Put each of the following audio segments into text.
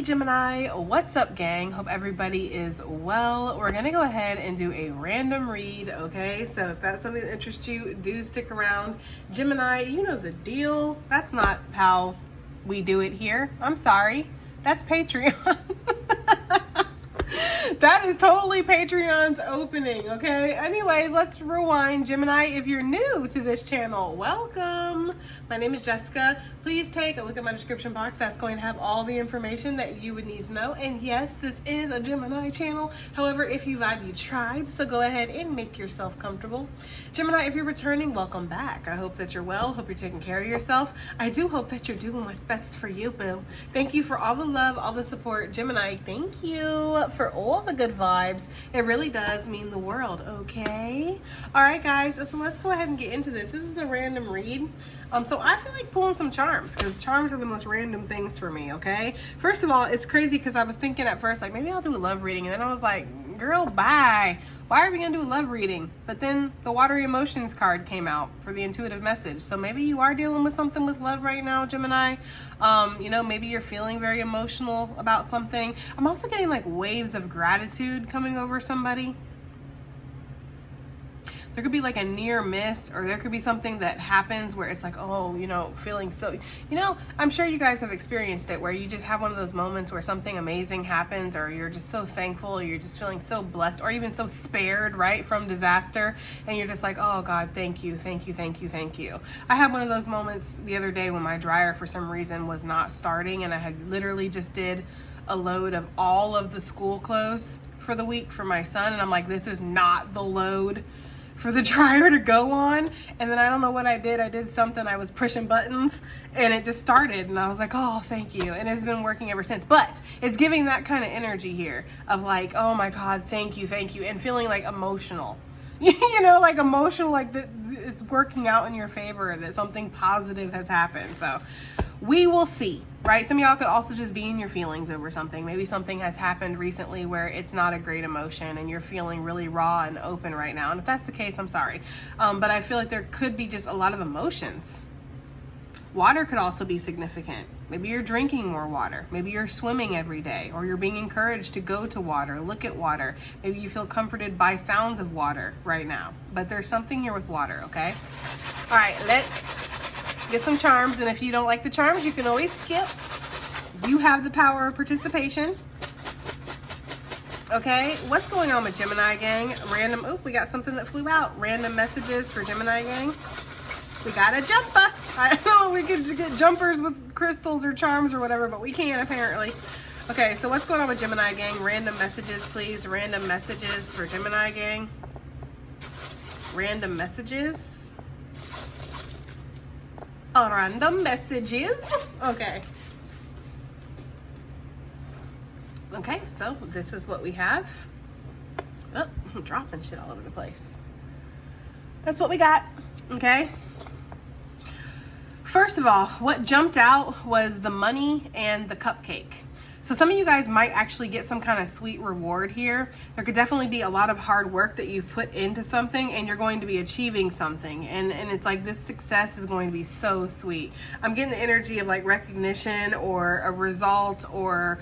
Hey Gemini, what's up gang? Hope everybody is well. We're gonna go ahead and do a random read, okay? So if that's something that interests you, do stick around. Gemini, you know the deal. That's not how we do it here. I'm sorry. That's Patreon. That is totally Patreon's opening, okay? Anyways, let's rewind. Gemini, if you're new to this channel, welcome. My name is Jessica. Please take a look at my description box. That's going to have all the information that you would need to know. And yes, this is a Gemini channel. However, if you vibe, you tribe. So go ahead and make yourself comfortable. Gemini, if you're returning, welcome back. I hope that you're well. Hope you're taking care of yourself. I do hope that you're doing what's best for you, boo. Thank you for all the love, all the support. Gemini, thank you for all the good vibes. It really does mean the world, okay? All right, guys, so let's go ahead and get into this. This is a random read. So I feel like pulling some charms because charms are the most random things for me, okay? First of all, it's crazy because I was thinking at first, like, maybe I'll do a love reading. And then I was like, girl, bye. Why are we going to do a love reading? But then the Watery Emotions card came out for the intuitive message. So maybe you are dealing with something with love right now, Gemini. You know, maybe you're feeling very emotional about something. I'm also getting like waves of gratitude coming over somebody. There could be like a near miss, or there could be something that happens where it's like, oh, you know, feeling so, you know, I'm sure you guys have experienced it where you just have one of those moments where something amazing happens, or you're just so thankful, or you're just feeling so blessed, or even so spared, right, from disaster. And you're just like, oh God, thank you, thank you, thank you, thank you. I had one of those moments the other day when my dryer for some reason was not starting, and I had literally just did a load of all of the school clothes for the week for my son. And I'm like, this is not the load for the dryer to go on. And then I don't know what I did something, I was pushing buttons and it just started, and I was like, oh, thank you. And it's been working ever since. But it's giving that kind of energy here of like, oh my God, thank you, and feeling like emotional. You know, like emotional, like it's working out in your favor, that something positive has happened. So we will see, right? Some of y'all could also just be in your feelings over something. Maybe something has happened recently where it's not a great emotion and you're feeling really raw and open right now. And if that's the case, I'm sorry. But I feel like there could be just a lot of emotions. Water could also be significant. Maybe you're drinking more water. Maybe you're swimming every day, or you're being encouraged to go to water, look at water. Maybe you feel comforted by sounds of water right now. But there's something here with water, okay? All right, let's get some charms. And if you don't like the charms, you can always skip. You have the power of participation. Okay, what's going on with Gemini gang? Random, oh, we got something that flew out. Random messages for Gemini gang. We got a jumper. I know we could get jumpers with crystals or charms or whatever, but we can't apparently. Okay, so what's going on with Gemini gang? Random messages, please. Random messages for Gemini gang. Random messages. Random messages. Okay. Okay, so this is what we have. Oh, I'm dropping shit all over the place. That's what we got. Okay. First of all, what jumped out was the money and the cupcake. So some of you guys might actually get some kind of sweet reward here. There could definitely be a lot of hard work that you've put into something, and you're going to be achieving something. And it's like this success is going to be so sweet. I'm getting the energy of like recognition or a result or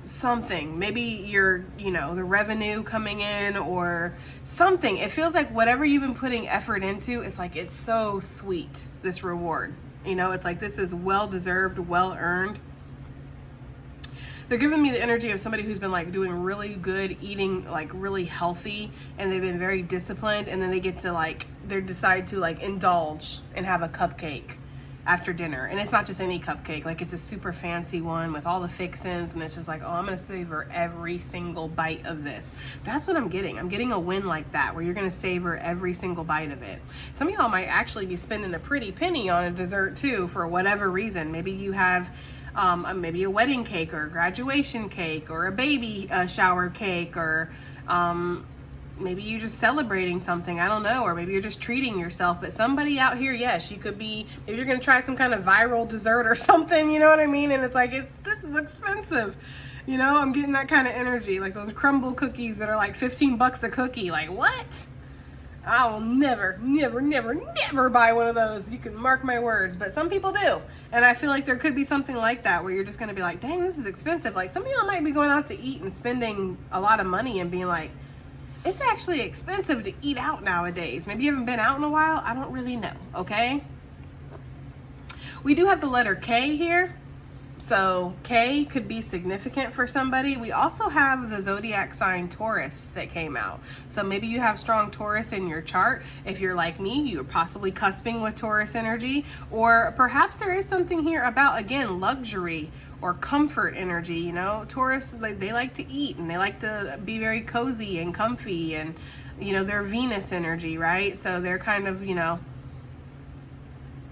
something. Maybe you're, you know, the revenue coming in or something. It feels like whatever you've been putting effort into, it's like it's so sweet, this reward. You know, it's like this is well-deserved, well-earned. They're giving me the energy of somebody who's been like doing really good, eating like really healthy, and they've been very disciplined, and then they get to like, they decide to like indulge and have a cupcake after dinner. And it's not just any cupcake, like it's a super fancy one with all the fixins, and it's just like, oh, I'm gonna savor every single bite of this. That's what I'm getting. I'm getting a win like that, where you're gonna savor every single bite of it. Some of y'all might actually be spending a pretty penny on a dessert too, for whatever reason. Maybe you have maybe a wedding cake or a graduation cake or a baby shower cake, or maybe you're just celebrating something, I don't know, or maybe you're just treating yourself. But somebody out here, yes, you could be, maybe you're gonna try some kind of viral dessert or something, you know what I mean? And it's like, this is expensive. You know, I'm getting that kind of energy, like those crumble cookies that are like 15 bucks a cookie. Like, what? I will never, never, never, never buy one of those. You can mark my words, but some people do. And I feel like there could be something like that where you're just going to be like, dang, this is expensive. Like some of y'all might be going out to eat and spending a lot of money and being like, it's actually expensive to eat out nowadays. Maybe you haven't been out in a while. I don't really know. Okay. We do have the letter K here. So K could be significant for somebody. We also have the zodiac sign Taurus that came out. So maybe you have strong Taurus in your chart. If you're like me, you're possibly cusping with Taurus energy, or perhaps there is something here about, again, luxury or comfort energy. You know, Taurus, they like to eat and they like to be very cozy and comfy, and, you know, they're Venus energy, right? So they're kind of, you know,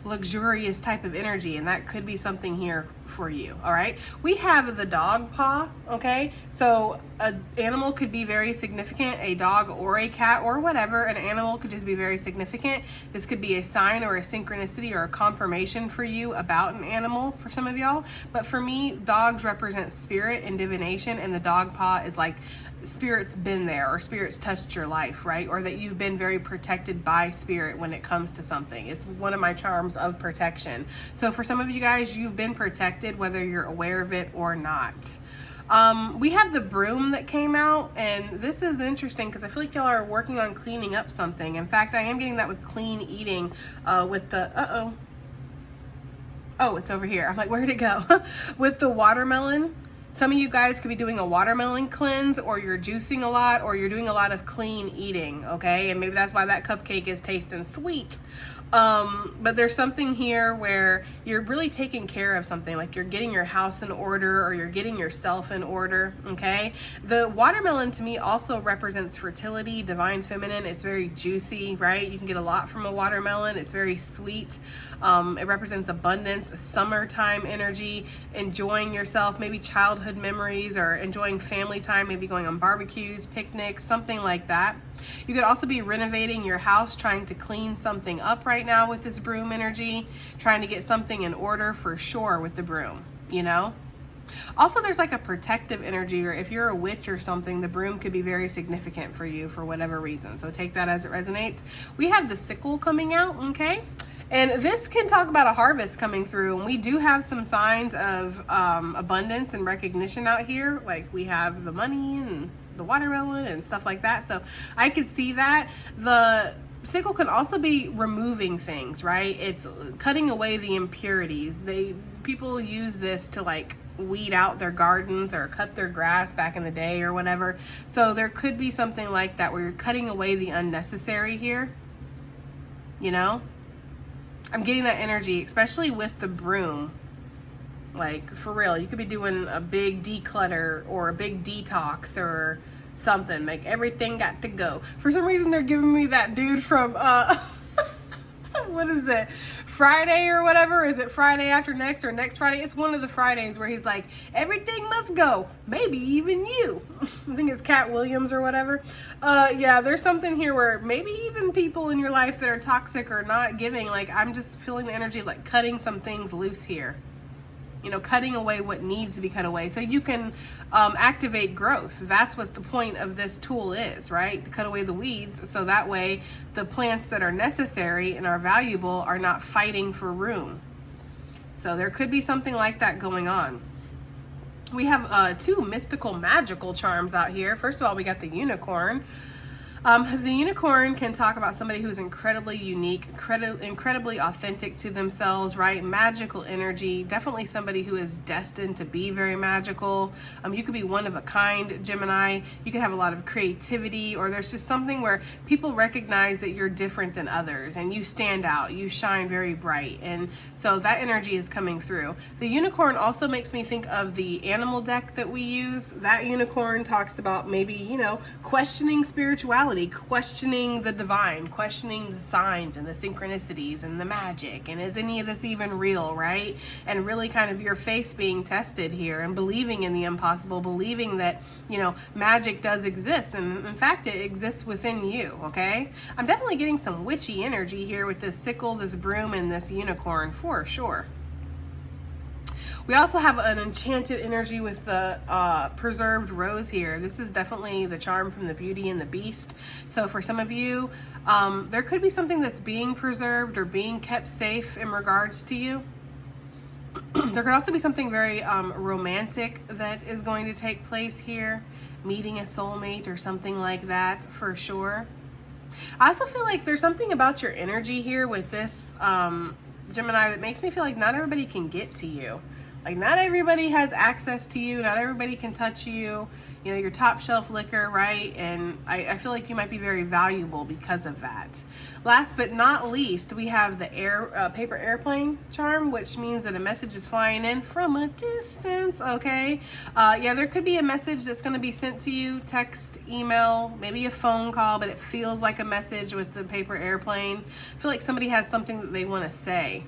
luxurious type of energy, and that could be something here for you. All right, we have the dog paw. Okay, so an animal could be very significant, a dog or a cat or whatever. An animal could just be very significant. This could be a sign or a synchronicity or a confirmation for you about an animal for some of y'all. But for me, dogs represent spirit and divination, and the dog paw is like spirit's been there, or spirit's touched your life, right? Or that you've been very protected by spirit when it comes to something. It's one of my charms of protection. So for some of you guys, you've been protected whether you're aware of it or not. We have the broom that came out, and this is interesting because I feel like y'all are working on cleaning up something. In fact, I am getting that with clean eating, with the, oh, it's over here. I'm like, where'd it go? With the watermelon. Some of you guys could be doing a watermelon cleanse, or you're juicing a lot, or you're doing a lot of clean eating, okay? And maybe that's why that cupcake is tasting sweet. But there's something here where you're really taking care of something, like you're getting your house in order, or you're getting yourself in order, okay? The watermelon to me also represents fertility, divine feminine. It's very juicy, right? You can get a lot from a watermelon. It's very sweet. It represents abundance, summertime energy, enjoying yourself, maybe childhood memories, or enjoying family time, maybe going on barbecues, picnics, something like that. You could also be renovating your house, trying to clean something up right now with this broom energy, trying to get something in order for sure with the broom, you know? Also, there's like a protective energy, or if you're a witch or something, the broom could be very significant for you for whatever reason. So take that as it resonates. We have the sickle coming out, okay? And this can talk about a harvest coming through. And we do have some signs of abundance and recognition out here. Like we have the money and the watermelon and stuff like that. So I could see that. The sickle can also be removing things, right? It's cutting away the impurities. People use this to like weed out their gardens or cut their grass back in the day or whatever. So there could be something like that where you're cutting away the unnecessary here, you know? I'm getting that energy, especially with the broom. Like, for real, you could be doing a big declutter or a big detox or something. Like, everything got to go. For some reason, they're giving me that dude from, what is it? Friday or whatever? Is it Friday after next or next Friday? It's one of the Fridays where he's like, everything must go. Maybe even you. I think it's Cat Williams or whatever. Yeah, there's something here where maybe even people in your life that are toxic or not giving, like, I'm just feeling the energy of like cutting some things loose here. You know, cutting away what needs to be cut away so you can activate growth. That's what the point of this tool is, right? To cut away the weeds so that way the plants that are necessary and are valuable are not fighting for room. So there could be something like that going on. We have two mystical magical charms out here. First of all, we got the unicorn. The unicorn can talk about somebody who's incredibly unique, incredibly authentic to themselves, right? Magical energy, definitely somebody who is destined to be very magical. You could be one of a kind, Gemini. You could have a lot of creativity, or there's just something where people recognize that you're different than others and you stand out, you shine very bright. And so that energy is coming through. The unicorn also makes me think of the animal deck that we use. That unicorn talks about maybe, you know, questioning spirituality, questioning the divine, questioning the signs and the synchronicities and the magic, and is any of this even real, right? And really kind of your faith being tested here, and believing in the impossible, believing that, you know, magic does exist, and in fact it exists within you. Okay, I'm definitely getting some witchy energy here with this sickle, this broom, and this unicorn for sure. We also have an enchanted energy with the preserved rose here. This is definitely the charm from the Beauty and the Beast. So for some of you, there could be something that's being preserved or being kept safe in regards to you. There could also be something very romantic that is going to take place here. Meeting a soulmate or something like that for sure. I also feel like there's something about your energy here with this Gemini that makes me feel like not everybody can get to you. Like not everybody has access to you. Not everybody can touch you. You know, your top shelf liquor, right? And I feel like you might be very valuable because of that. Last but not least, we have the paper airplane charm, which means that a message is flying in from a distance, okay? Yeah, there could be a message that's going to be sent to you, text, email, maybe a phone call, but it feels like a message with the paper airplane. I feel like somebody has something that they want to say.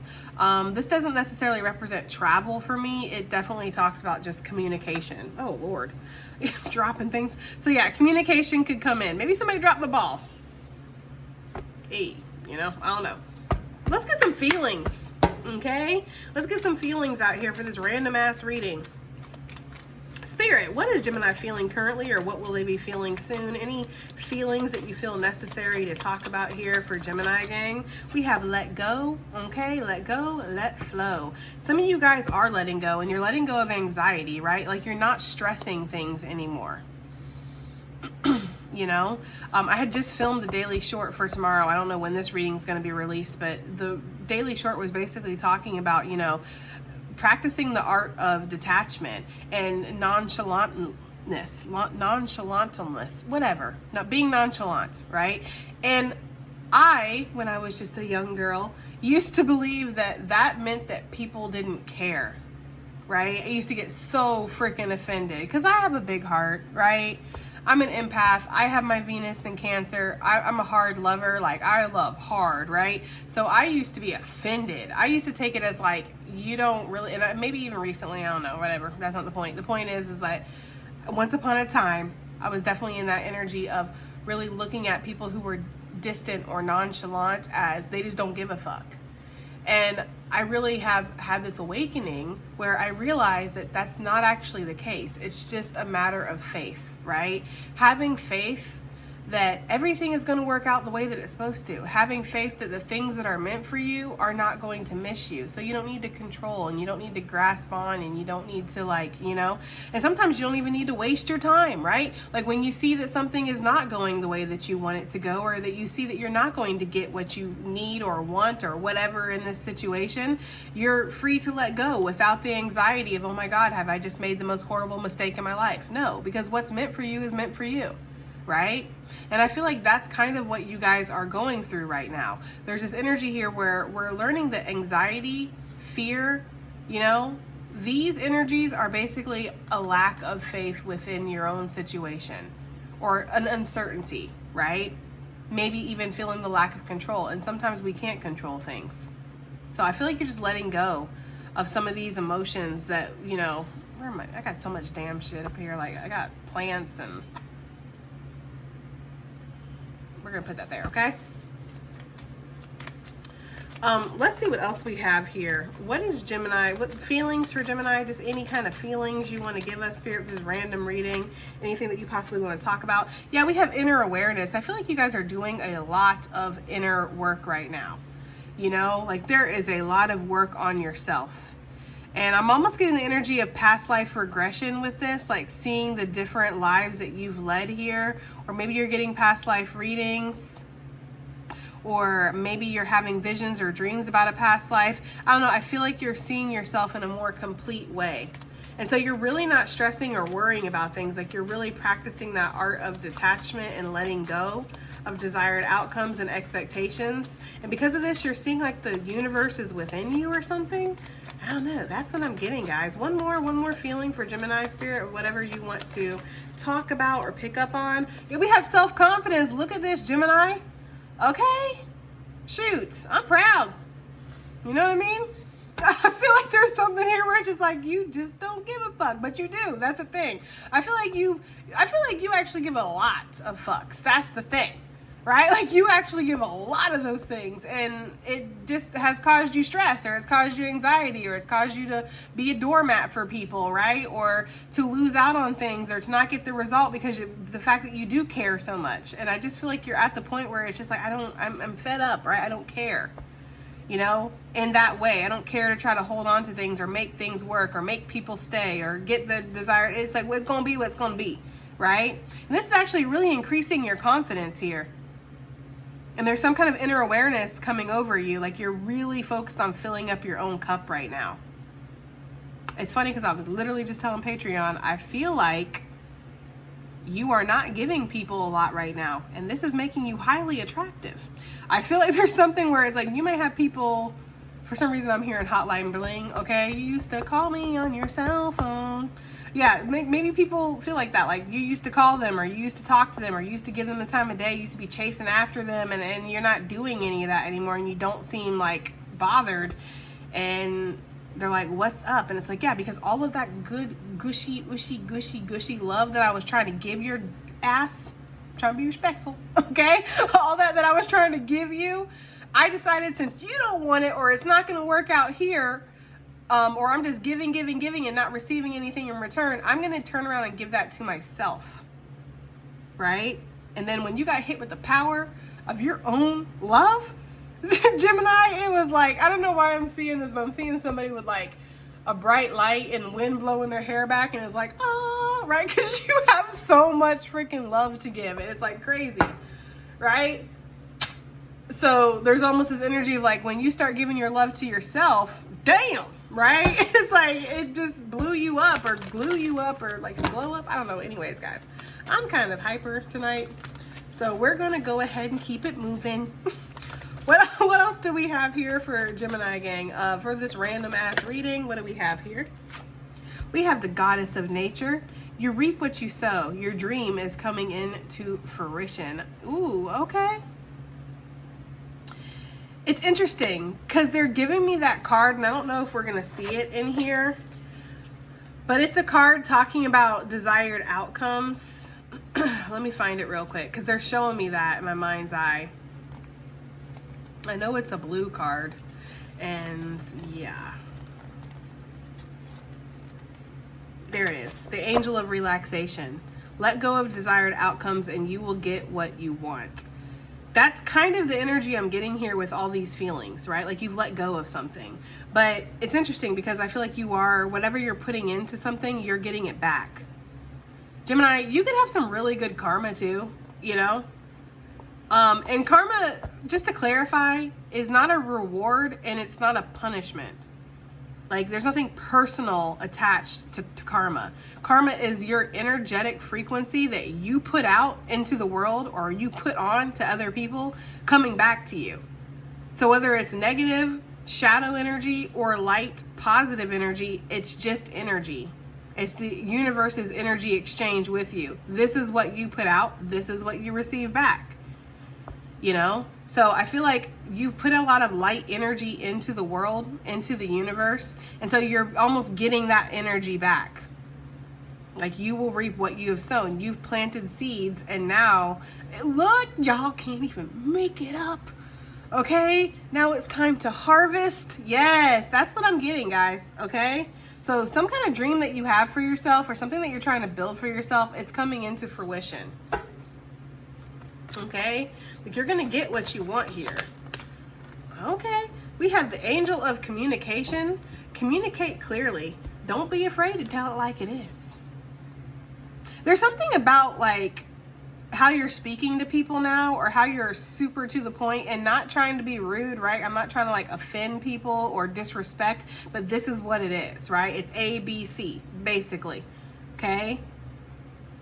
This doesn't necessarily represent travel for me. It definitely talks about just communication. Oh, Lord. Dropping things. So yeah, communication could come in. Maybe somebody dropped the ball. Hey, you know, I don't know. Let's get some feelings, okay? Let's get some feelings out here for this random ass reading. Spirit, what is Gemini feeling currently, or what will they be feeling soon? Any feelings that you feel necessary to talk about here for Gemini gang? We have let go, okay? Let go, let flow. Some of you guys are letting go, and you're letting go of anxiety, right? Like you're not stressing things anymore. You know, I had just filmed the daily short for tomorrow. I don't know when this reading is going to be released, but the daily short was basically talking about, you know, practicing the art of detachment and nonchalantness, whatever, not being nonchalant, right? And when I was just a young girl, used to believe that that meant that people didn't care, right? I used to get so freaking offended because I have a big heart, right? I'm an empath. I have my Venus in Cancer. I'm a hard lover. Like, I love hard, right? So I used to be offended. I used to take it as like, you don't really, and maybe even recently, I don't know, whatever. That's not the point. The point is that once upon a time, I was definitely in that energy of really looking at people who were distant or nonchalant as they just don't give a fuck. And I really have had this awakening where I realized that that's not actually the case. It's just a matter of faith, right? Having faith that everything is going to work out the way that it's supposed to. Having faith that the things that are meant for you are not going to miss you. So you don't need to control, and you don't need to grasp on, and you don't need to, like, you know, and sometimes you don't even need to waste your time, right? Like when you see that something is not going the way that you want it to go, or that you see that you're not going to get what you need or want or whatever in this situation, you're free to let go without the anxiety of, oh my God, have I just made the most horrible mistake in my life? No, because what's meant for you is meant for you. Right? And I feel like that's kind of what you guys are going through right now. There's this energy here where we're learning that anxiety, fear, you know, these energies are basically a lack of faith within your own situation or an uncertainty, right? Maybe even feeling the lack of control. And sometimes we can't control things. So I feel like you're just letting go of some of these emotions that, you know, where am I? I got so much damn shit up here. Like I got plants and we're going to put that there, okay? Let's see what else we have here. What is Gemini? What feelings for Gemini? Just any kind of feelings you want to give us, Spirit, for this random reading. Anything that you possibly want to talk about. Yeah, we have inner awareness. I feel like you guys are doing a lot of inner work right now. You know, like there is a lot of work on yourself. And I'm almost getting the energy of past life regression with this, like seeing the different lives that you've led here, or maybe you're getting past life readings, or maybe you're having visions or dreams about a past life. I don't know. I feel like you're seeing yourself in a more complete way. And so you're really not stressing or worrying about things. Like you're really practicing that art of detachment and letting go of desired outcomes and expectations. And because of this, you're seeing like the universe is within you or something. I don't know. That's what I'm getting, guys. One more feeling for Gemini, Spirit, or whatever you want to talk about or pick up on. Yeah, we have self-confidence. Look at this, Gemini. Okay? Shoot. I'm proud. You know what I mean? I feel like there's something here where it's just like you just don't give a fuck, but you do. That's the thing. I feel like you actually give a lot of fucks. That's the thing. right? Like you actually give a lot of those things, and it just has caused you stress, or it's caused you anxiety, or it's caused you to be a doormat for people, right? Or to lose out on things, or to not get the result because the fact that you do care so much. And I just feel like you're at the point where it's just like, I'm fed up, right? I don't care, you know, in that way. I don't care to try to hold on to things or make things work or make people stay or get the desired. It's like, what's going to be, what's going to be, right? And this is actually really increasing your confidence here. And there's some kind of inner awareness coming over you, like you're really focused on filling up your own cup right now. It's funny because I was literally just telling Patreon, I feel like you are not giving people a lot right now, and this is making you highly attractive. I feel like there's something where it's like you might have people, for some reason I'm hearing hotline bling, okay? You used to call me on your cell phone. Yeah, maybe people feel like that. Like you used to call them, or you used to talk to them, or you used to give them the time of day, you used to be chasing after them, and you're not doing any of that anymore, and you don't seem like bothered. And they're like, what's up? And it's like, yeah, because all of that good, gushy love that I was trying to give your ass, I'm trying to be respectful, okay? All that I was trying to give you, I decided since you don't want it, or it's not going to work out here, or I'm just giving and not receiving anything in return, I'm going to turn around and give that to myself, right? And then when you got hit with the power of your own love, Gemini, it was like, I don't know why I'm seeing this, but I'm seeing somebody with like a bright light and wind blowing their hair back, and it's like, oh, right? Because you have so much freaking love to give, and it's like crazy, right? So there's almost this energy of like, when you start giving your love to yourself, damn, right? It's like it just blew you up, or glue you up, or like blow up. I don't know. Anyways, guys, I'm kind of hyper tonight, so we're gonna go ahead and keep it moving. What else do we have here for Gemini gang? For this random ass reading, what do we have here? We have the goddess of nature. You reap what you sow. Your dream is coming into fruition. Ooh, okay. It's interesting because they're giving me that card, and I don't know if we're going to see it in here, but it's a card talking about desired outcomes. Let me find it real quick because they're showing me that in my mind's eye. I know it's a blue card, and yeah. There it is. The angel of relaxation. Let go of desired outcomes and you will get what you want. That's kind of the energy I'm getting here with all these feelings, right? Like you've let go of something. But it's interesting because I feel like you are, whatever you're putting into something, you're getting it back. Gemini, you could have some really good karma too, you know? And karma, just to clarify, is not a reward and it's not a punishment. Like there's nothing personal attached to karma. Karma is your energetic frequency that you put out into the world or you put on to other people coming back to you. So whether it's negative, shadow energy, or light, positive energy, it's just energy. It's the universe's energy exchange with you. This is what you put out. This is what you receive back. You know? So I feel like you've put a lot of light energy into the world, into the universe. And so you're almost getting that energy back. Like you will reap what you have sown. You've planted seeds and now, look, y'all can't even make it up. Okay? Now it's time to harvest. Yes, that's what I'm getting, guys. Okay? So some kind of dream that you have for yourself or something that you're trying to build for yourself, it's coming into fruition. Okay, like you're gonna get what you want here. Okay, we have the angel of communication. Communicate clearly. Don't be afraid to tell it like it is. There's something about like how you're speaking to people now, or how you're super to the point and not trying to be rude, right? I'm not trying to like offend people or disrespect, but this is what it is, right? It's A, B, C, basically. Okay.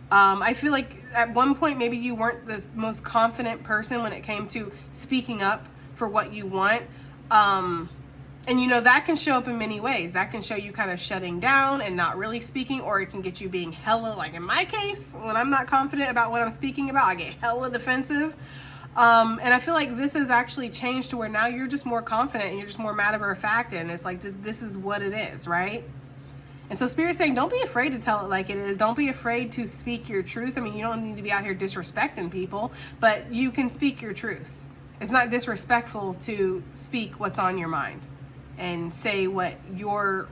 I feel like at one point maybe you weren't the most confident person when it came to speaking up for what you want. And you know, that can show up in many ways. That can show you kind of shutting down and not really speaking, or it can get you being hella, like in my case, when I'm not confident about what I'm speaking about, I get hella defensive. And I feel like this has actually changed to where now you're just more confident and you're just more matter of fact, and it's like, this is what it is, right? And so Spirit's saying, don't be afraid to tell it like it is. Don't be afraid to speak your truth. I mean, you don't need to be out here disrespecting people, but you can speak your truth. It's not disrespectful to speak what's on your mind and say what your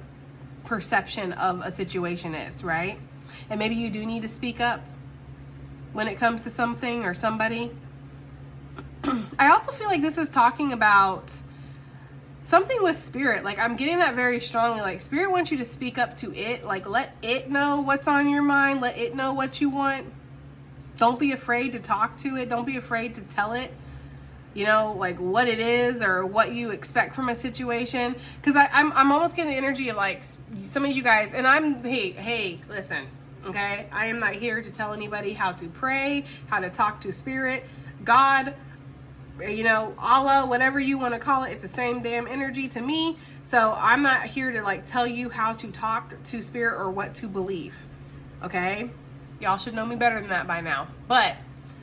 perception of a situation is, right? And maybe you do need to speak up when it comes to something or somebody. I also feel like this is talking about something with Spirit. Like, I'm getting that very strongly. Like, Spirit wants you to speak up to it. Like, let it know what's on your mind. Let it know what you want. Don't be afraid to talk to it. Don't be afraid to tell it, you know, like what it is or what you expect from a situation. Because I'm almost getting the energy of like some of you guys, and hey, listen, okay? I am not here to tell anybody how to pray, how to talk to Spirit, God, you know, Allah, whatever you want to call it. It's the same damn energy to me. So I'm not here to like tell you how to talk to Spirit or what to believe, okay? Y'all should know me better than that by now. But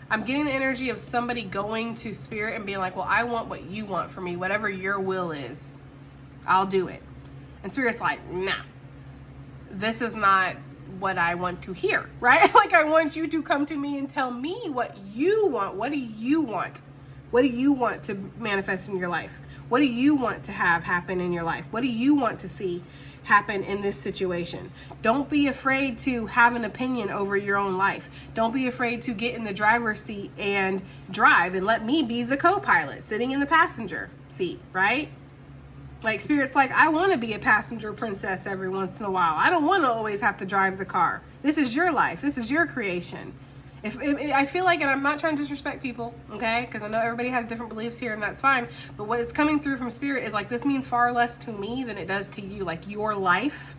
I'm getting the energy of somebody going to Spirit and being like, well, I want what you want for me. Whatever your will is, I'll do it. And Spirit's like, nah, this is not what I want to hear, right? Like, I want you to come to me and tell me what you want. What do you want? What do you want to manifest in your life? What do you want to have happen in your life? What do you want to see happen in this situation? Don't be afraid to have an opinion over your own life. Don't be afraid to get in the driver's seat and drive and let me be the co-pilot sitting in the passenger seat, right? Like, Spirit's like, I want to be a passenger princess every once in a while. I don't want to always have to drive the car. This is your life. This is your creation. If I feel like, and I'm not trying to disrespect people, okay? Because I know everybody has different beliefs here, and that's fine. But what is coming through from Spirit is like, this means far less to me than it does to you, like your life.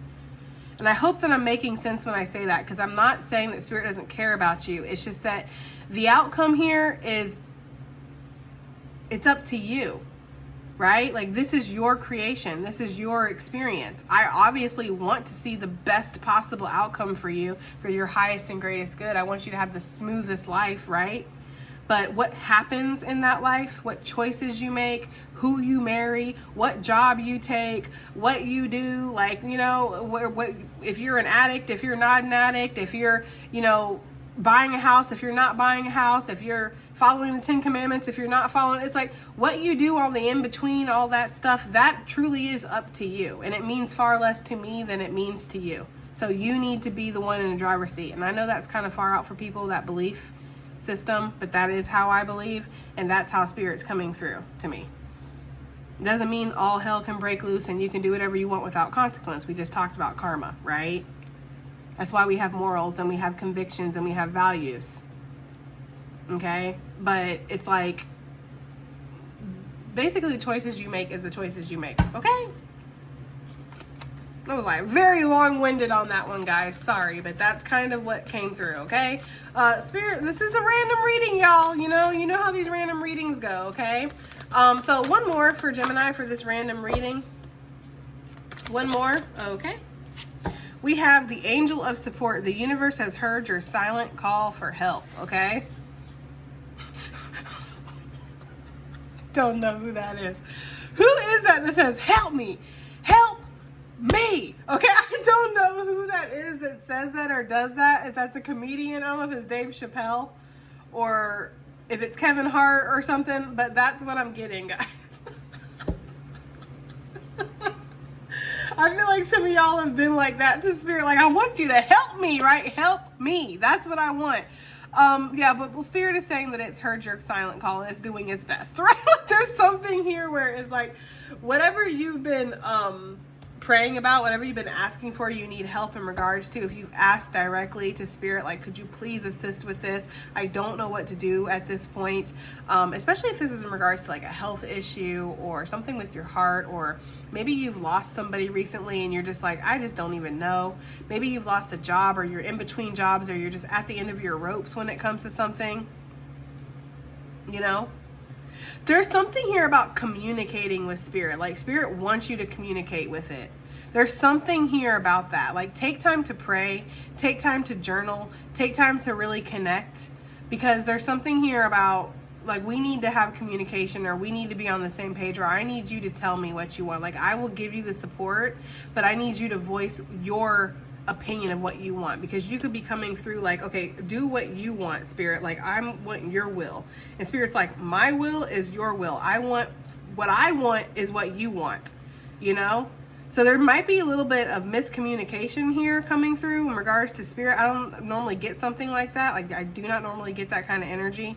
And I hope that I'm making sense when I say that, because I'm not saying that Spirit doesn't care about you. It's just that the outcome here is, it's up to you, right? Like, this is your creation. This is your experience. I obviously want to see the best possible outcome for you, for your highest and greatest good. I want you to have the smoothest life, right? But what happens in that life, what choices you make, who you marry, what job you take, what you do, like, you know, what if you're an addict, if you're not an addict, if you're, you know, buying a house, if you're not buying a house, if you're following the 10 Commandments, if you're not following, it's like what you do, all the in between, all that stuff, that truly is up to you. And it means far less to me than it means to you. So you need to be the one in the driver's seat. And I know that's kind of far out for people, that belief system, but that is how I believe. And that's how Spirit's coming through to me. It doesn't mean all hell can break loose and you can do whatever you want without consequence. We just talked about karma, right? That's why we have morals and we have convictions and we have values. Okay? But it's like, basically the choices you make is the choices you make. Okay? I was like very long-winded on that one, guys. Sorry, but that's kind of what came through, okay? Spirit, this is a random reading, y'all. You know how these random readings go, okay? So one more for Gemini for this random reading. One more, okay. We have the Angel of Support. The universe has heard your silent call for help, okay? Don't know who that is. Who is that says, help me, help me? Okay, I don't know who that is that says that or does that. If that's a comedian, I don't know if it's Dave Chappelle or if it's Kevin Hart or something, but that's what I'm getting, guys. I feel like some of y'all have been like that to Spirit. Like, I want you to help me, right? Help me. That's what I want. Yeah, but Spirit is saying that it's heard your silent call and it's doing its best, right? There's something here where it's like, whatever you've been praying about, whatever you've been asking for, you need help in regards to. If you've asked directly to Spirit, like, could you please assist with this? I don't know what to do at this point, especially if this is in regards to like a health issue or something with your heart, or maybe you've lost somebody recently and you're just like, I just don't even know. Maybe you've lost a job, or you're in between jobs, or you're just at the end of your ropes when it comes to something, you know? There's something here about communicating with Spirit. Like, Spirit wants you to communicate with it. There's something here about that. Like, take time to pray, take time to journal, take time to really connect, because there's something here about like, we need to have communication, or we need to be on the same page, or I need you to tell me what you want. Like, I will give you the support, but I need you to voice your opinion of what you want, because you could be coming through like, okay, do what you want, Spirit. Like, I'm wanting your will. And Spirit's like, my will is your will. What I want is what you want, you know? So there might be a little bit of miscommunication here coming through in regards to Spirit. I don't normally get something like that. Like, I do not normally get that kind of energy.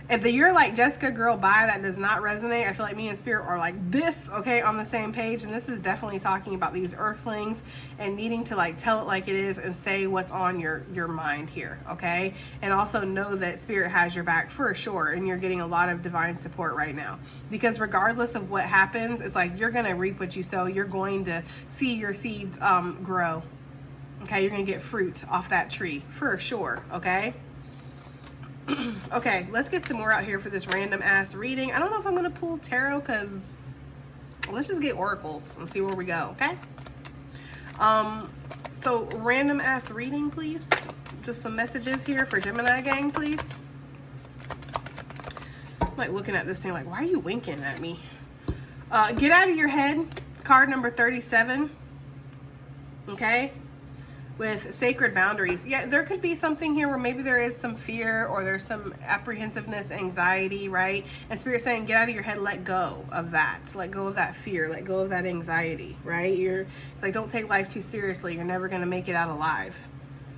If you're like, Jessica, girl, bye, that does not resonate. I feel like me and Spirit are like this, okay, on the same page. And this is definitely talking about these earthlings and needing to like tell it like it is and say what's on your mind here, okay? And also know that Spirit has your back for sure. And you're getting a lot of divine support right now. Because regardless of what happens, it's like you're going to reap what you sow. You're going to see your seeds grow. Okay, you're going to get fruit off that tree for sure, okay? Okay, let's get some more out here for this random ass reading. I don't know if I'm going to pull tarot, because let's just get oracles and see where we go, okay? So random ass reading, please. Just some messages here for Gemini gang, please. I'm like looking at this thing like, why are you winking at me? Get out of your head, card number 37. Okay? With sacred boundaries. Yeah, there could be something here where maybe there is some fear, or there's some apprehensiveness, anxiety, right? And Spirit saying, get out of your head, let go of that. Let go of that fear, let go of that anxiety, right? It's like, don't take life too seriously. You're never going to make it out alive.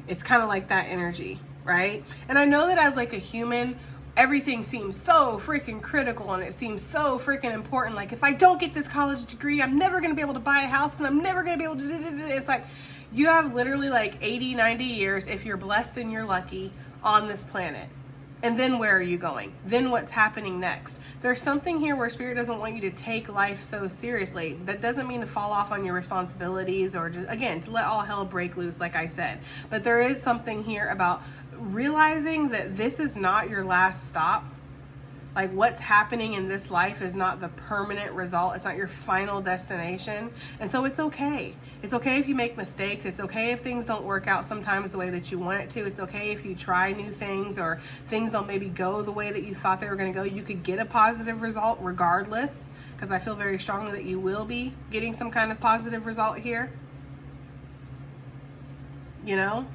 It's kind of like that energy, right? And I know that as like a human, everything seems so freaking critical, and it seems so freaking important. Like, if I don't get this college degree, I'm never going to be able to buy a house, and I'm never going to be able to. It's like, you have literally like 80, 90 years, if you're blessed and you're lucky, on this planet. And then where are you going? Then what's happening next? There's something here where Spirit doesn't want you to take life so seriously. That doesn't mean to fall off on your responsibilities, or just, again, to let all hell break loose, like I said. But there is something here about realizing that this is not your last stop. Like, what's happening in this life is not the permanent result. It's not your final destination. And so it's okay. It's okay if you make mistakes. It's okay if things don't work out sometimes the way that you want it to. It's okay if you try new things, or things don't maybe go the way that you thought they were going to go. You could get a positive result regardless, because I feel very strongly that you will be getting some kind of positive result here. You know?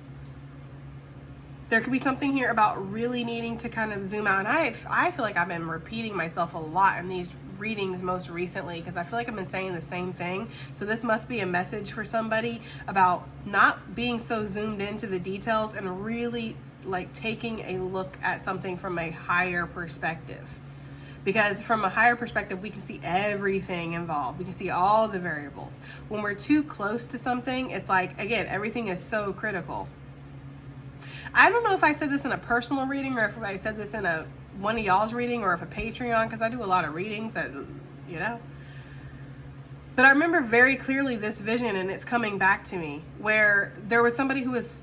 There could be something here about really needing to kind of zoom out. And I feel like I've been repeating myself a lot in these readings most recently, because I feel like I've been saying the same thing. So this must be a message for somebody about not being so zoomed into the details, and really like taking a look at something from a higher perspective. Because from a higher perspective, we can see everything involved. We can see all the variables. When we're too close to something, it's like, again, everything is so critical. I don't know if I said this in a personal reading, or if I said this in one of y'all's reading, or if a Patreon, because I do a lot of readings that, you know. But I remember very clearly this vision, and it's coming back to me, where there was somebody who was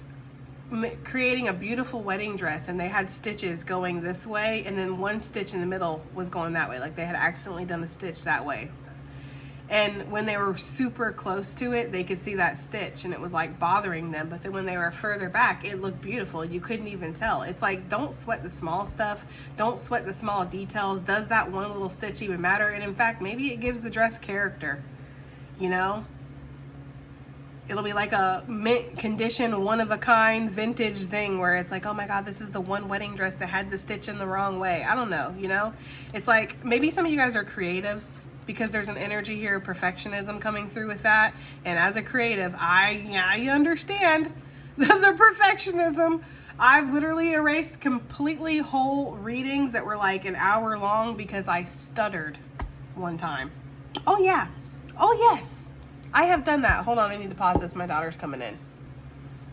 creating a beautiful wedding dress, and they had stitches going this way, and then one stitch in the middle was going that way. Like, they had accidentally done the stitch that way. And when they were super close to it, they could see that stitch, and it was like bothering them. But then when they were further back, it looked beautiful. You couldn't even tell. It's like, don't sweat the small stuff. Don't sweat the small details. Does that one little stitch even matter? And in fact, maybe it gives the dress character, you know? It'll be like a mint condition, one of a kind vintage thing where it's like, oh my God, this is the one wedding dress that had the stitch in the wrong way. I don't know, you know? It's like, maybe some of you guys are creatives, because there's an energy here of perfectionism coming through with that. And as a creative, I understand the perfectionism. I've literally erased completely whole readings that were like an hour long because I stuttered one time. Oh yeah. Oh yes. I have done that. Hold on, I need to pause this. My daughter's coming in.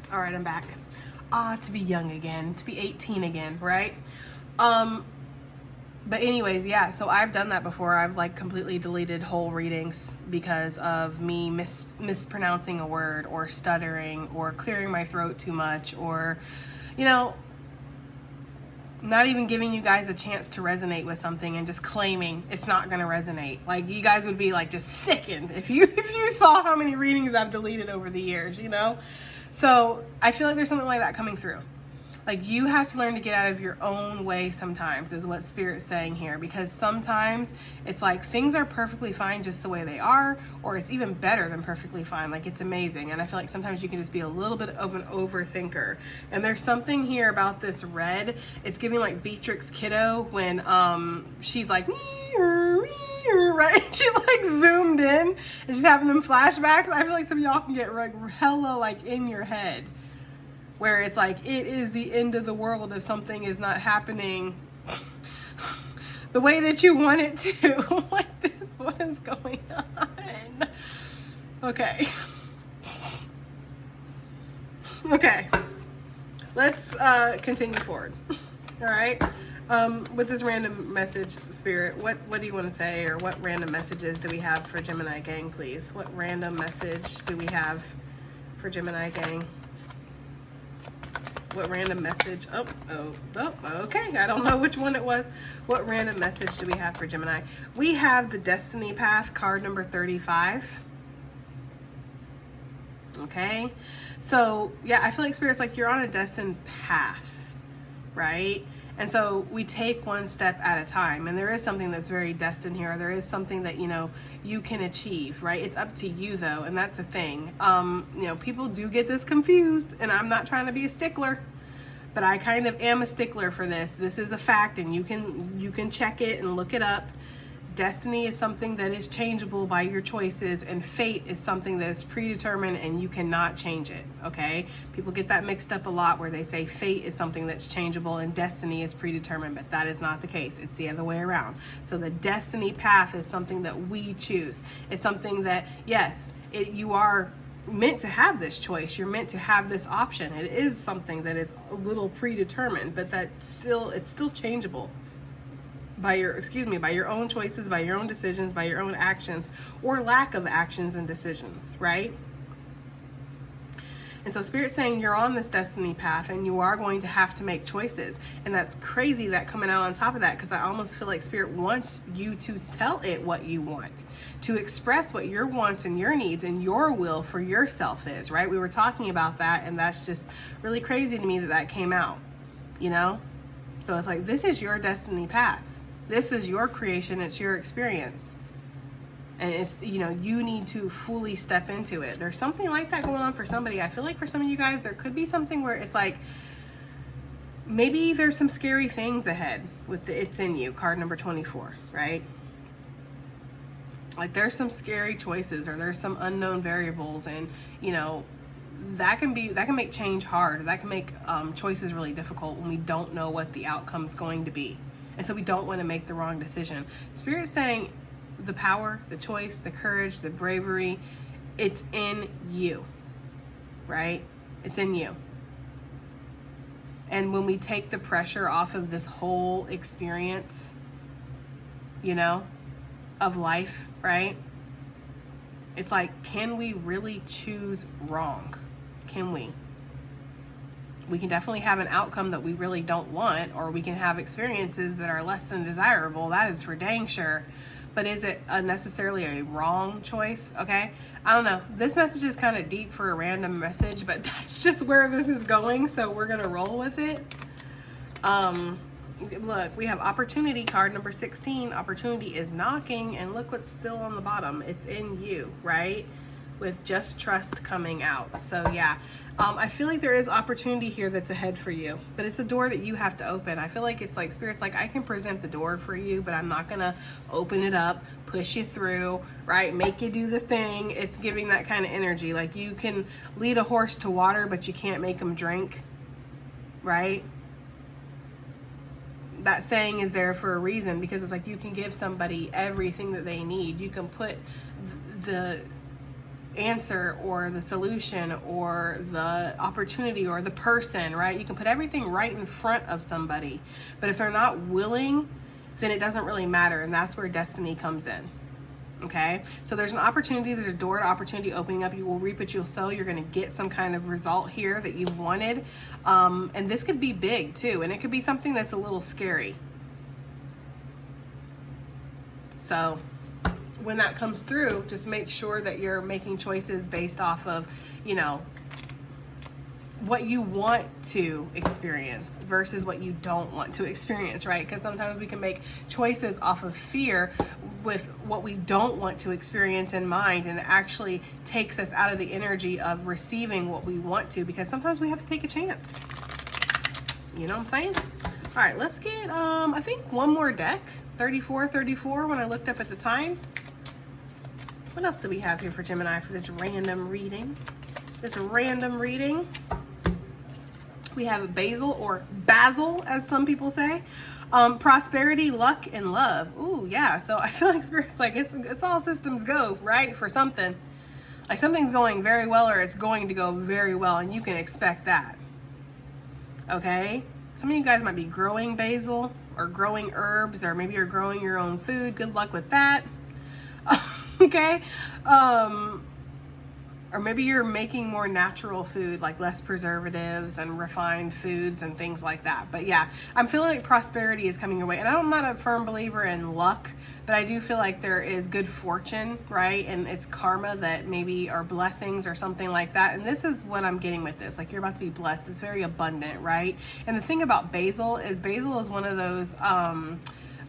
All right, I'm back. To be young again, to be 18 again, right? But anyways, yeah, so I've done that before. I've like completely deleted whole readings because of me mispronouncing a word, or stuttering, or clearing my throat too much, or, you know, not even giving you guys a chance to resonate with something and just claiming it's not going to resonate. Like, you guys would be like just sickened if you saw how many readings I've deleted over the years, you know? So I feel like there's something like that coming through. Like, you have to learn to get out of your own way sometimes, is what Spirit's saying here. Because sometimes it's like things are perfectly fine just the way they are, or it's even better than perfectly fine. Like, it's amazing. And I feel like sometimes you can just be a little bit of an overthinker. And there's something here about this red. It's giving like Beatrix Kiddo when she's like, right? She's like zoomed in and she's having them flashbacks. I feel like some of y'all can get like hella like in your head, where it's like it is the end of the world if something is not happening the way that you want it to. What is going on? Okay. Okay. Let's continue forward. All right. With this random message, Spirit, what do you want to say, or what random messages do we have for Gemini gang, please? What random message do we have for Gemini gang? What random message? Oh, okay. I don't know which one it was. What random message do we have for Gemini? We have the Destiny Path, card number 35. Okay. So, yeah, I feel like Spirit's like you're on a destined path, right? And so we take one step at a time, and there is something that's very destined here. There is something that, you know, you can achieve, right? It's up to you though. And that's the thing. You know, people do get this confused, and I'm not trying to be a stickler, but I kind of am a stickler for this. This is a fact, and you can check it and look it up. Destiny is something that is changeable by your choices, and fate is something that is predetermined and you cannot change it, okay? People get that mixed up a lot, where they say fate is something that's changeable and destiny is predetermined, but that is not the case. It's the other way around. So the destiny path is something that we choose. It's something that, yes, you are meant to have this choice. You're meant to have this option. It is something that is a little predetermined, but it's still changeable by your own choices, by your own decisions, by your own actions, or lack of actions and decisions, right? And so Spirit's saying you're on this destiny path, and you are going to have to make choices. And that's crazy, that coming out on top of that, because I almost feel like Spirit wants you to tell it what you want, to express what your wants and your needs and your will for yourself is, right? We were talking about that, and that's just really crazy to me that came out, you know? So it's like, this is your destiny path. This is your creation. It's your experience. And it's, you know, you need to fully step into it. There's something like that going on for somebody. I feel like for some of you guys, there could be something where it's like, maybe there's some scary things ahead with the It's in You, card number 24, right? Like, there's some scary choices, or there's some unknown variables, and, you know, that can make change hard. That can make choices really difficult when we don't know what the outcome's going to be. And so we don't want to make the wrong decision. Spirit's saying the power, the choice, the courage, the bravery, it's in you, right? It's in you. And when we take the pressure off of this whole experience, you know, of life, right? It's like, can we really choose wrong? Can we? We can definitely have an outcome that we really don't want, or we can have experiences that are less than desirable. That is for dang sure. But is it necessarily a wrong choice? Okay. I don't know. This message is kind of deep for a random message, but that's just where this is going. So we're going to roll with it. Look, we have opportunity, card number 16. Opportunity is knocking, and look what's still on the bottom. It's in you, right? With just trust coming out. So yeah, I feel like there is opportunity here that's ahead for you, but it's a door that you have to open. I feel like it's like Spirit's like, I can present the door for you, but I'm not gonna open it up, push you through, right? Make you do the thing. It's giving that kind of energy. Like, you can lead a horse to water, but you can't make him drink, right? That saying is there for a reason, because it's like, you can give somebody everything that they need. You can put the answer or the solution or the opportunity or the person, right? You can put everything right in front of somebody, but if they're not willing, then it doesn't really matter. And that's where destiny comes in. Okay, so there's an opportunity, there's a door to opportunity opening up. You will reap what you'll sow. You're going to get some kind of result here that you wanted, and this could be big too, and it could be something that's a little scary. So when that comes through, just make sure that you're making choices based off of, you know, what you want to experience versus what you don't want to experience, right? Because sometimes we can make choices off of fear with what we don't want to experience in mind, and it actually takes us out of the energy of receiving what we want to, because sometimes we have to take a chance. You know what I'm saying? All right, let's get, I think one more deck, 34 when I looked up at the time. What else do we have here for Gemini for this random reading? We have basil, or basil, as some people say. Prosperity, luck, and love. Ooh, yeah. So I feel like Spirit's like, it's all systems go, right? For something. Like something's going very well, or it's going to go very well, and you can expect that. Okay? Some of you guys might be growing basil, or growing herbs, or maybe you're growing your own food. Good luck with that. Okay? Or maybe you're making more natural food, like less preservatives and refined foods and things like that. But yeah, I'm feeling like prosperity is coming your way. And I'm not a firm believer in luck, but I do feel like there is good fortune, right? And it's karma that maybe are blessings or something like that. And this is what I'm getting with this. Like, you're about to be blessed. It's very abundant, right? And the thing about basil is one of those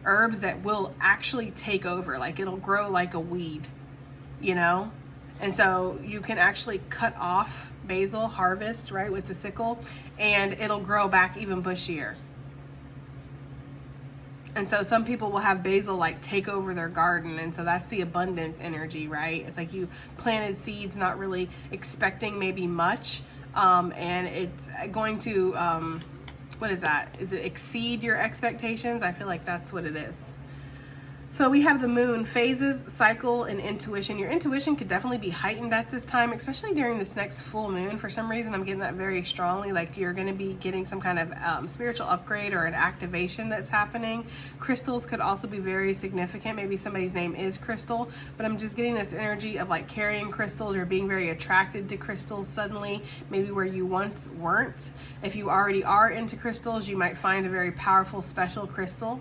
herbs that will actually take over. Like, it'll grow like a weed, you know? And so you can actually cut off basil, harvest, right, with the sickle, and it'll grow back even bushier. And so some people will have basil like take over their garden, and so that's the abundant energy, right? It's like you planted seeds not really expecting maybe much, and it's going to, what is that? Is it exceed your expectations? I feel like that's what it is. So we have the moon, phases, cycle, and intuition. Your intuition could definitely be heightened at this time, especially during this next full moon. For some reason, I'm getting that very strongly. Like, you're going to be getting some kind of spiritual upgrade or an activation that's happening. Crystals could also be very significant. Maybe somebody's name is Crystal, but I'm just getting this energy of like carrying crystals or being very attracted to crystals suddenly, maybe where you once weren't. If you already are into crystals, you might find a very powerful, special crystal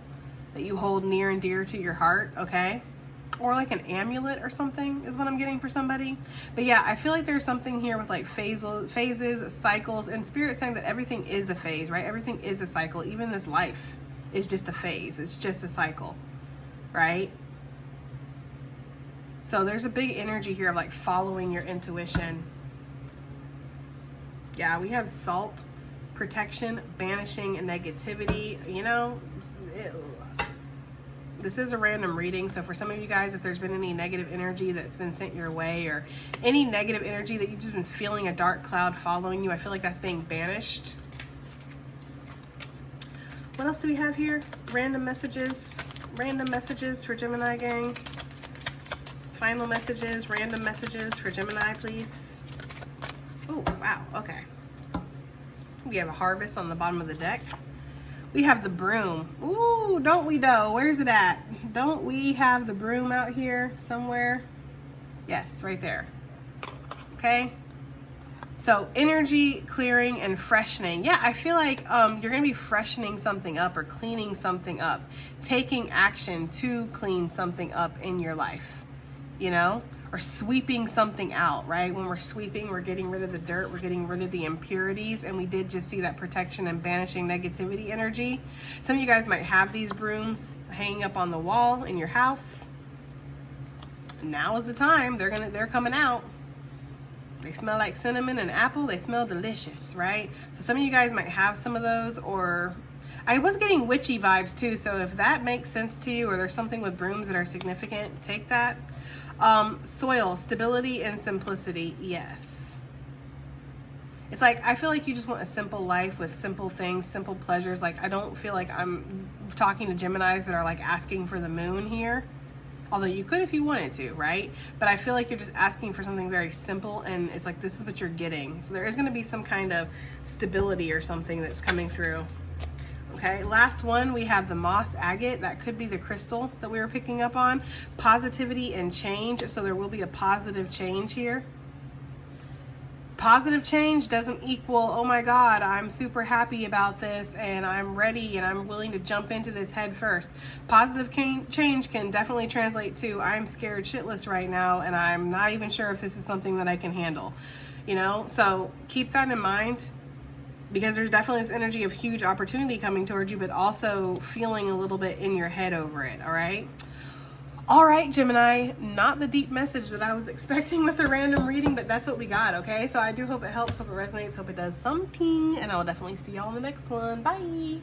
that you hold near and dear to your heart, okay? Or like an amulet or something is what I'm getting for somebody. But yeah, I feel like there's something here with like phases, cycles, and Spirit saying that everything is a phase, right? Everything is a cycle. Even this life is just a phase. It's just a cycle, right? So there's a big energy here of like following your intuition. Yeah, we have salt, protection, banishing, and negativity. You know, this is a random reading, so for some of you guys, if there's been any negative energy that's been sent your way, or any negative energy that you've just been feeling a dark cloud following you, I feel like that's being banished. What else do we have here? Random messages for Gemini gang. Final messages, random messages for Gemini, please. Oh, wow, okay. We have a harvest on the bottom of the deck. We have the broom. Ooh, don't we though? Where's it at? Don't we have the broom out here somewhere? Yes, right there. Okay. So energy clearing and freshening. Yeah, I feel like you're going to be freshening something up or cleaning something up. Taking action to clean something up in your life. You know? Or sweeping something out, right? When we're sweeping, we're getting rid of the dirt, we're getting rid of the impurities, and we did just see that protection and banishing negativity energy. Some of you guys might have these brooms hanging up on the wall in your house. Now is the time. They're coming out. They smell like cinnamon and apple. They smell delicious, right? So some of you guys might have some of those, or I was getting witchy vibes too. So if that makes sense to you, or there's something with brooms that are significant, take that. Soil, stability, and simplicity. Yes. It's like, I feel like you just want a simple life with simple things, simple pleasures. Like, I don't feel like I'm talking to Geminis that are like asking for the moon here. Although you could if you wanted to, right? But I feel like you're just asking for something very simple, and it's like, this is what you're getting. So there is going to be some kind of stability or something that's coming through. Okay, last one, we have the moss agate. That could be the crystal that we were picking up on. Positivity and change. So there will be a positive change here. Positive change doesn't equal, oh my God, I'm super happy about this and I'm ready and I'm willing to jump into this head first. Positive change can definitely translate to, I'm scared shitless right now and I'm not even sure if this is something that I can handle. You know, so keep that in mind. because there's definitely this energy of huge opportunity coming towards you, but also feeling a little bit in your head over it. All right, Gemini, not the deep message that I was expecting with a random reading, but that's what we got, okay? So I do hope it helps, hope it resonates, hope it does something, and I'll definitely see y'all in the next one. Bye.